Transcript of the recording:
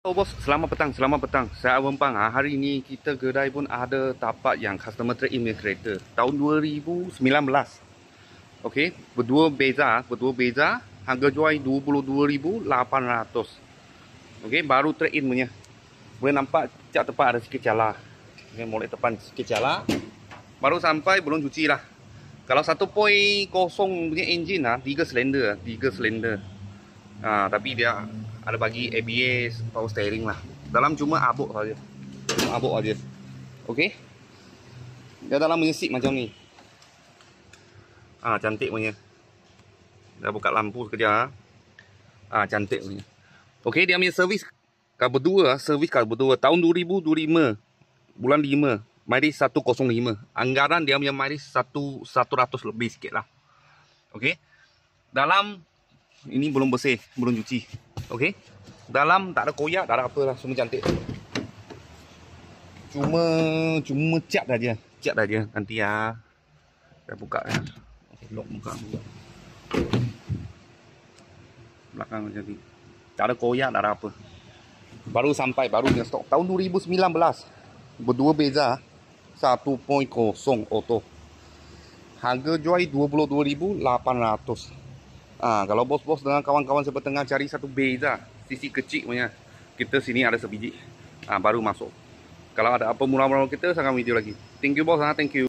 Oh bos, selamat petang, selamat petang. Saya Abang Pang. Hari ini kita kedai pun ada tapak yang customer trade-in punya kereta tahun 2019. Okey, berdua beza. Harga jual 22,800. Okey, baru trade-in punya. Boleh nampak cat tepat ada sikit cala. Okey, molek depan sikit cala. Baru sampai, belum cuci lah. Kalau 1.0 punya enjin lah, 3 silinder. Tapi dia ada bagi ABS, power steering lah. Dalam cuma abuk saja. Okey. Dia dalam punya seat macam ni. Cantik punya. Dah buka lampu sekejap. Cantik punya. Okey, dia punya servis kar berdua tahun 2025. Bulan 5. Mileage 105. Anggaran dia punya mileage 100 lebih sikit lah. Okey. Dalam ini belum bersih, belum cuci. Okey. Dalam tak ada koyak, tak ada apa lah, semua cantik. Cuma cat saja. Nanti ya. Saya buka ya. Lock buka. Belakang macam ni. Tak ada koyak, tak ada apa. Baru sampai, baru punya stok. Tahun 2019. Berdua beza. 1.0 auto. Harga jual 22,800. Kalau bos-bos dengan kawan-kawan siapa tengah cari satu beza, sisi kecil punya, kita sini ada sebiji. Baru masuk. Kalau ada apa murah-murah kita, saya akan video lagi. Thank you bos, thank you.